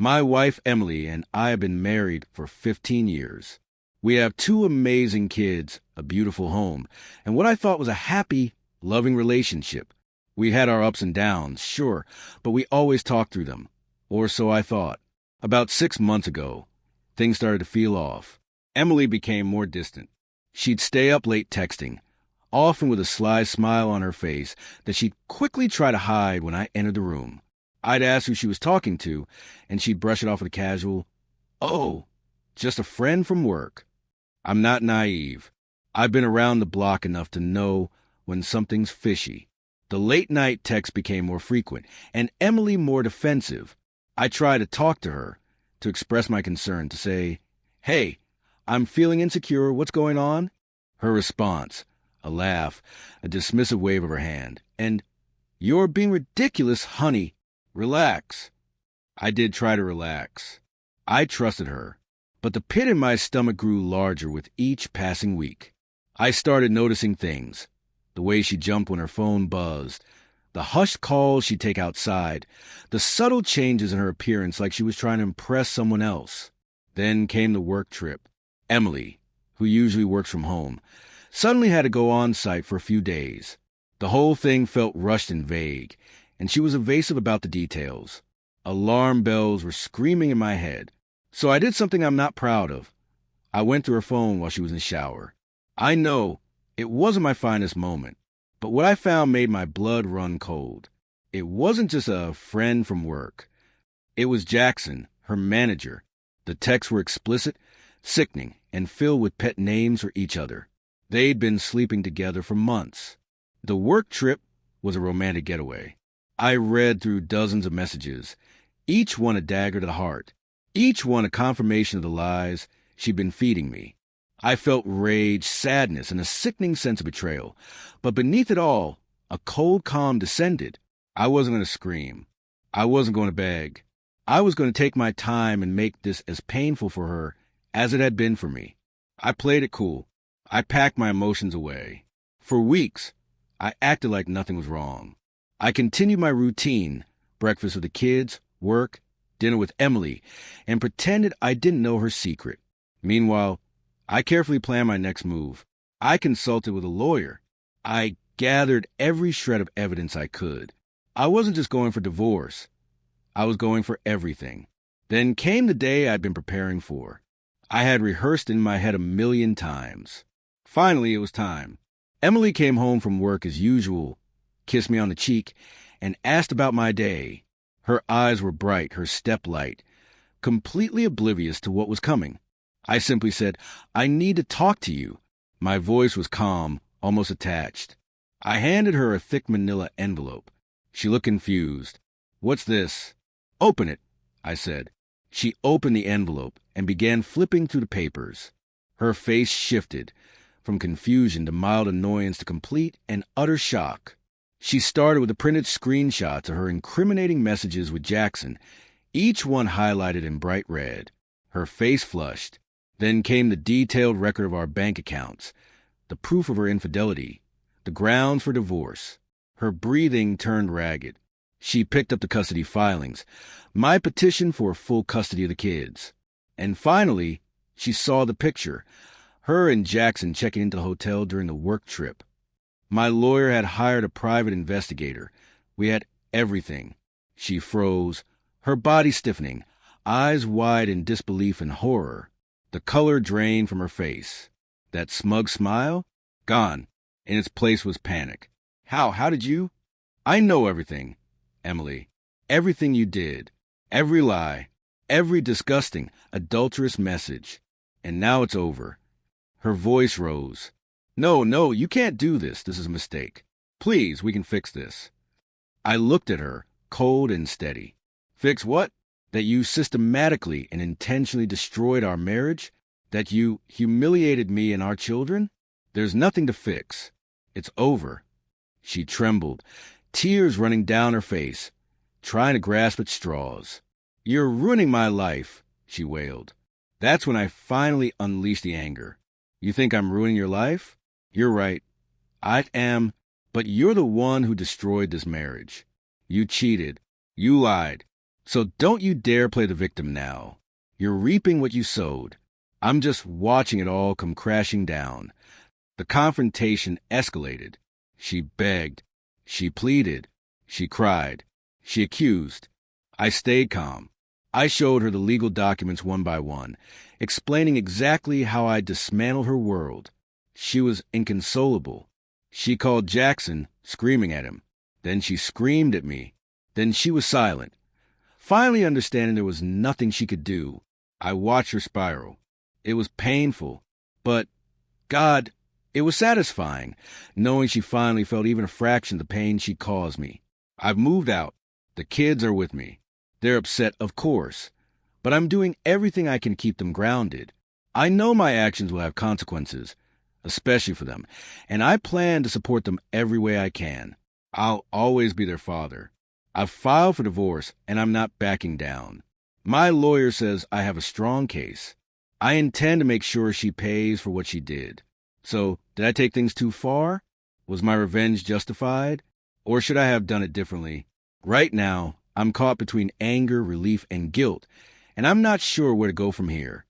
My wife, Emily, and I have been married for 15 years. We have two amazing kids, a beautiful home, and what I thought was a happy, loving relationship. We had our ups and downs, sure, but we always talked through them. Or so I thought. About 6 months ago, things started to feel off. Emily became more distant. She'd stay up late texting, often with a sly smile on her face that she'd quickly try to hide when I entered the room. I'd ask who she was talking to, and she'd brush it off with a casual, "Oh, just a friend from work." I'm not naive. I've been around the block enough to know when something's fishy. The late-night texts became more frequent, and Emily more defensive. I tried to talk to her, to express my concern, to say, "Hey, I'm feeling insecure. What's going on?" Her response, a laugh, a dismissive wave of her hand, and, "You're being ridiculous, honey. Relax." I did try to relax. I trusted her, but the pit in my stomach grew larger with each passing week. I started noticing things. The way she jumped when her phone buzzed, the hushed calls she'd take outside, the subtle changes in her appearance like she was trying to impress someone else. Then came the work trip. Emily, who usually works from home, suddenly had to go on site for a few days. The whole thing felt rushed and vague, and she was evasive about the details. Alarm bells were screaming in my head. So I did something I'm not proud of. I went through her phone while she was in the shower. I know it wasn't my finest moment, but what I found made my blood run cold. It wasn't just a friend from work. It was Jackson, her manager. The texts were explicit, sickening, and filled with pet names for each other. They'd been sleeping together for months. The work trip was a romantic getaway. I read through dozens of messages, each one a dagger to the heart. Each one a confirmation of the lies she'd been feeding me. I felt rage, sadness, and a sickening sense of betrayal. But beneath it all, a cold calm descended. I wasn't going to scream. I wasn't going to beg. I was going to take my time and make this as painful for her as it had been for me. I played it cool. I packed my emotions away. For weeks, I acted like nothing was wrong. I continued my routine, breakfast with the kids, work, dinner with Emily, and pretended I didn't know her secret. Meanwhile, I carefully planned my next move. I consulted with a lawyer. I gathered every shred of evidence I could. I wasn't just going for divorce. I was going for everything. Then came the day I'd been preparing for. I had rehearsed in my head 1,000,000 times. Finally, it was time. Emily came home from work as usual, kissed me on the cheek, and asked about my day. Her eyes were bright, her step light, completely oblivious to what was coming. I simply said, "I need to talk to you." My voice was calm, almost attached. I handed her a thick manila envelope. She looked confused. "What's this?" "Open it," I said. She opened the envelope and began flipping through the papers. Her face shifted from confusion to mild annoyance to complete and utter shock. She started with the printed screenshots of her incriminating messages with Jackson, each one highlighted in bright red. Her face flushed. Then came the detailed record of our bank accounts, the proof of her infidelity, the grounds for divorce. Her breathing turned ragged. She picked up the custody filings, my petition for full custody of the kids. And finally, she saw the picture, her and Jackson checking into the hotel during the work trip. My lawyer had hired a private investigator. We had everything. She froze, her body stiffening, eyes wide in disbelief and horror. The color drained from her face. That smug smile? Gone. In its place was panic. How did you? I know everything, Emily. Everything you did. Every lie. Every disgusting, adulterous message. And now it's over. Her voice rose. No, you can't do this. This is a mistake. Please, we can fix this. I looked at her, cold and steady. Fix what? That you systematically and intentionally destroyed our marriage? That you humiliated me and our children? There's nothing to fix. It's over. She trembled, tears running down her face, trying to grasp at straws. You're ruining my life, she wailed. That's when I finally unleashed the anger. You think I'm ruining your life? You're right. I am, but you're the one who destroyed this marriage. You cheated. You lied. So don't you dare play the victim now. You're reaping what you sowed. I'm just watching it all come crashing down. The confrontation escalated. She begged. She pleaded. She cried. She accused. I stayed calm. I showed her the legal documents one by one, explaining exactly how I dismantled her world. She was inconsolable. She called Jackson, screaming at him. Then she screamed at me. Then she was silent. Finally understanding there was nothing she could do, I watched her spiral. It was painful, but, God, it was satisfying, knowing she finally felt even a fraction of the pain she caused me. I've moved out. The kids are with me. They're upset, of course, but I'm doing everything I can to keep them grounded. I know my actions will have consequences, especially for them, and I plan to support them every way I can. I'll always be their father. I've filed for divorce, and I'm not backing down. My lawyer says I have a strong case. I intend to make sure she pays for what she did. So, did I take things too far? Was my revenge justified? Or should I have done it differently? Right now, I'm caught between anger, relief, and guilt, and I'm not sure where to go from here.